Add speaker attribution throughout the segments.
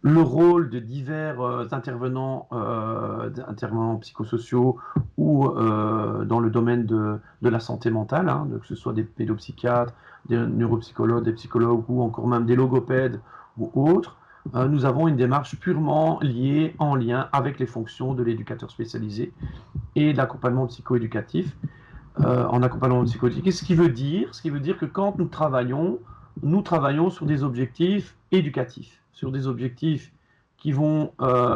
Speaker 1: le rôle de divers intervenants psychosociaux ou dans le domaine de la santé mentale, hein, que ce soit des pédopsychiatres, des neuropsychologues, des psychologues ou encore même des logopèdes ou autres. Nous avons une démarche purement liée, en lien avec les fonctions de l'éducateur spécialisé et de l'accompagnement psychoéducatif. En accompagnement psychoéducatif, ce qui veut dire que quand nous travaillons sur des objectifs éducatifs, sur des objectifs qui vont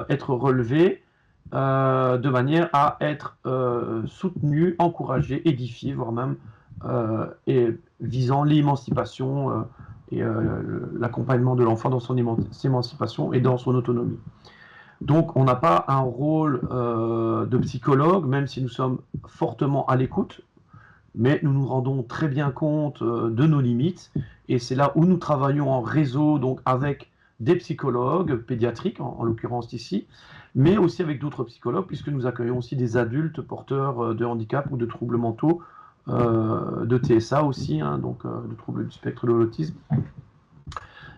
Speaker 1: être relevés de manière à être soutenus, encouragés, édifiés, voire même et visant l'émancipation et l'accompagnement de l'enfant dans son émancipation et dans son autonomie. Donc on n'a pas un rôle de psychologue, même si nous sommes fortement à l'écoute, mais nous nous rendons très bien compte de nos limites, et c'est là où nous travaillons en réseau, donc avec des psychologues pédiatriques, en l'occurrence ici, mais aussi avec d'autres psychologues, puisque nous accueillons aussi des adultes porteurs de handicap ou de troubles mentaux, de TSA aussi, hein, donc de troubles du spectre de l'autisme.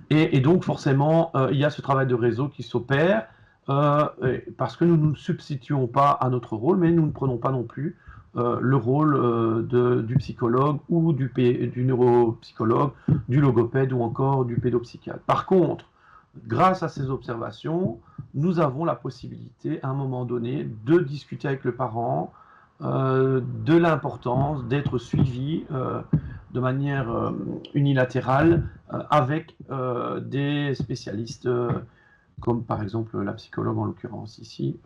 Speaker 1: Et donc forcément, il y a ce travail de réseau qui s'opère, parce que nous ne nous substituons pas à notre rôle, mais nous ne prenons pas non plus le rôle du psychologue ou du neuropsychologue, du logopède ou encore du pédopsychiatre. Par contre, grâce à ces observations, nous avons la possibilité, à un moment donné, de discuter avec le parent de l'importance d'être suivi de manière unilatérale avec des spécialistes comme par exemple la psychologue en l'occurrence ici,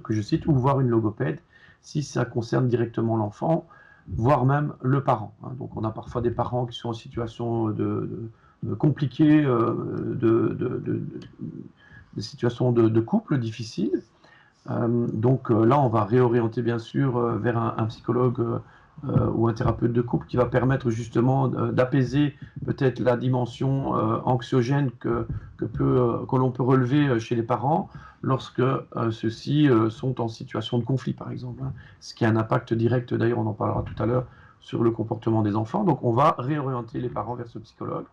Speaker 1: que je cite, ou voir une logopède si ça concerne directement l'enfant, voire même le parent. Hein. Donc on a parfois des parents qui sont en situation compliquée, des situations de couple difficiles. Donc là, on va réorienter bien sûr vers un psychologue ou un thérapeute de couple qui va permettre justement d'apaiser peut-être la dimension anxiogène que l'on peut relever chez les parents lorsque ceux-ci sont en situation de conflit, par exemple. Hein, ce qui a un impact direct, d'ailleurs, on en parlera tout à l'heure, sur le comportement des enfants. Donc on va réorienter les parents vers ce psychologue.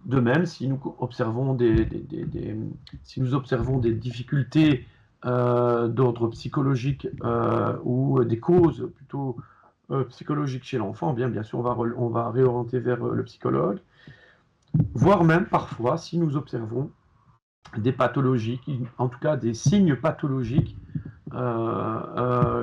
Speaker 1: De même, si nous observons si nous observons des difficultés d'ordre psychologique ou des causes plutôt psychologiques chez l'enfant, bien sûr, on va réorienter vers le psychologue, voire même parfois, si nous observons des pathologies, en tout cas des signes pathologiques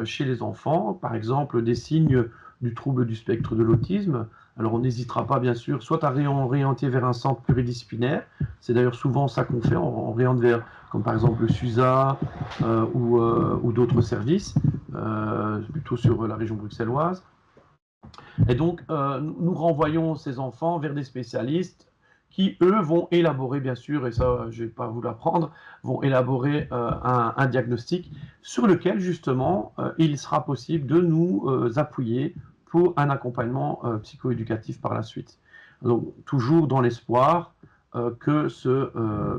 Speaker 1: chez les enfants, par exemple des signes du trouble du spectre de l'autisme. Alors on n'hésitera pas bien sûr soit à réorienter vers un centre pluridisciplinaire, c'est d'ailleurs souvent ça qu'on fait, on réoriente vers comme par exemple le SUSA ou d'autres services, plutôt sur la région bruxelloise. Et donc nous renvoyons ces enfants vers des spécialistes qui, eux, vont élaborer, bien sûr, et ça, je ne vais pas vous l'apprendre, vont élaborer un diagnostic sur lequel, justement, il sera possible de nous appuyer pour un accompagnement psychoéducatif par la suite. Donc, toujours dans l'espoir que ce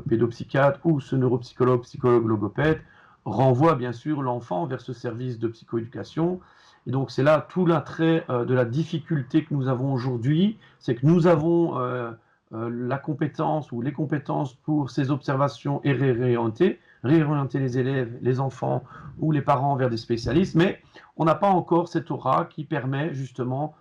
Speaker 1: pédopsychiatre ou ce neuropsychologue, psychologue, logopède renvoie, bien sûr, l'enfant vers ce service de psychoéducation. Et donc, c'est là tout l'attrait de la difficulté que nous avons aujourd'hui, c'est que nous avons la compétence ou les compétences pour ces observations et réorienter les élèves, les enfants ou les parents vers des spécialistes, mais on n'a pas encore cette aura qui permet justement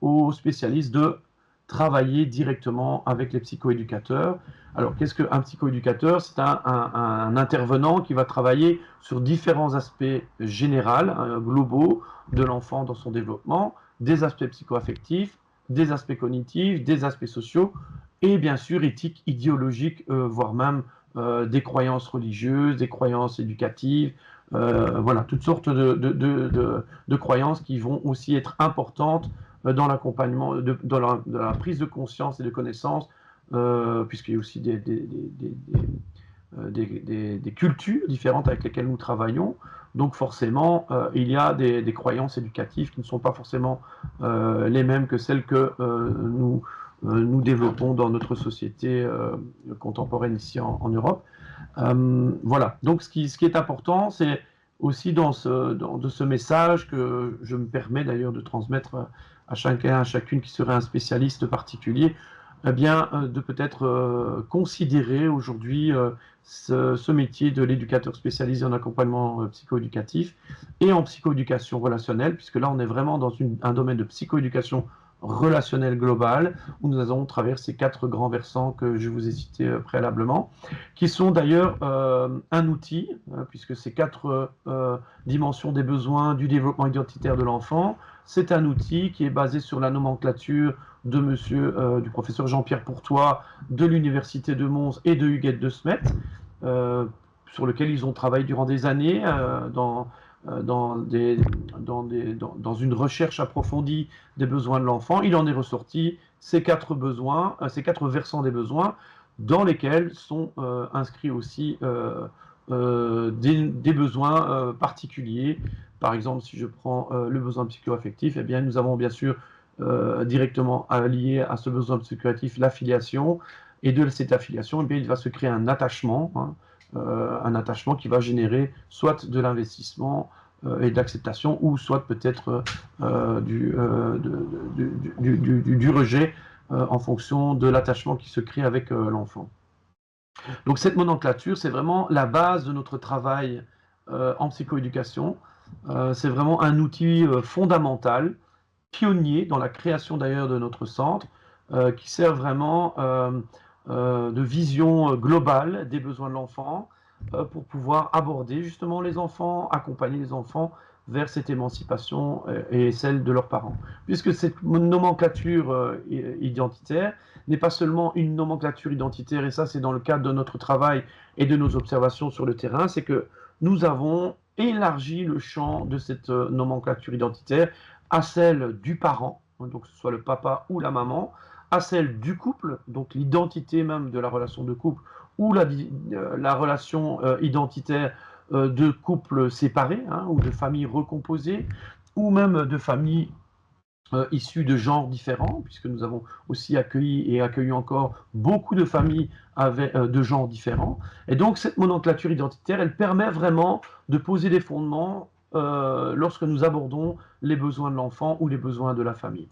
Speaker 1: aux spécialistes de travailler directement avec les psychoéducateurs. Alors, qu'est-ce qu'un psychoéducateur? C'est un intervenant qui va travailler sur différents aspects généraux, globaux de l'enfant dans son développement, des aspects psychoaffectifs, des aspects cognitifs, des aspects sociaux, et bien sûr éthiques, idéologiques, voire même des croyances religieuses, des croyances éducatives, voilà, toutes sortes de croyances qui vont aussi être importantes dans l'accompagnement, dans la prise de conscience et de connaissance, puisqu'il y a aussi des cultures différentes avec lesquelles nous travaillons. Donc forcément, il y a des croyances éducatives qui ne sont pas forcément les mêmes que celles que nous développons dans notre société contemporaine ici en Europe. Voilà, donc ce qui est important, c'est aussi de ce message que je me permets d'ailleurs de transmettre à chacun, à chacune qui serait un spécialiste particulier, eh bien, de peut-être considérer aujourd'hui ce métier de l'éducateur spécialisé en accompagnement psychoéducatif et en psychoéducation relationnelle, puisque là, on est vraiment dans un domaine de psychoéducation relationnelle globale, où nous allons travers ces 4 grands versants que je vous ai cités préalablement, qui sont d'ailleurs un outil, puisque ces 4 dimensions des besoins du développement identitaire de l'enfant, c'est un outil qui est basé sur la nomenclature du professeur Jean-Pierre Pourtois de l'Université de Mons et de Huguette de Smet, sur lequel ils ont travaillé durant des années dans une recherche approfondie des besoins de l'enfant. Il en est ressorti ces 4 besoins, ces 4 versants des besoins, dans lesquels sont inscrits aussi des besoins particuliers. Par exemple, si je prends le besoin psychoaffectif, eh bien, nous avons bien sûr directement lié à ce besoin psychoaffectif l'affiliation, et de cette affiliation, eh bien, il va se créer un attachement, un attachement qui va générer soit de l'investissement et de l'acceptation, ou soit peut-être du rejet en fonction de l'attachement qui se crée avec l'enfant. Donc cette nomenclature, c'est vraiment la base de notre travail en psychoéducation. C'est vraiment un outil fondamental, pionnier dans la création d'ailleurs de notre centre, qui sert vraiment de vision globale des besoins de l'enfant pour pouvoir aborder justement les enfants, accompagner les enfants vers cette émancipation et celle de leurs parents. Puisque cette nomenclature identitaire n'est pas seulement une nomenclature identitaire, et ça c'est dans le cadre de notre travail et de nos observations sur le terrain, c'est que nous avons élargi le champ de cette nomenclature identitaire à celle du parent, donc que ce soit le papa ou la maman, à celle du couple, donc l'identité même de la relation de couple, ou la relation identitaire de couples séparés, ou de familles recomposées, ou même de familles issues de genres différents, puisque nous avons aussi accueilli et accueilli encore beaucoup de familles de genres différents. Et donc cette nomenclature identitaire, elle permet vraiment de poser des fondements lorsque nous abordons les besoins de l'enfant ou les besoins de la famille.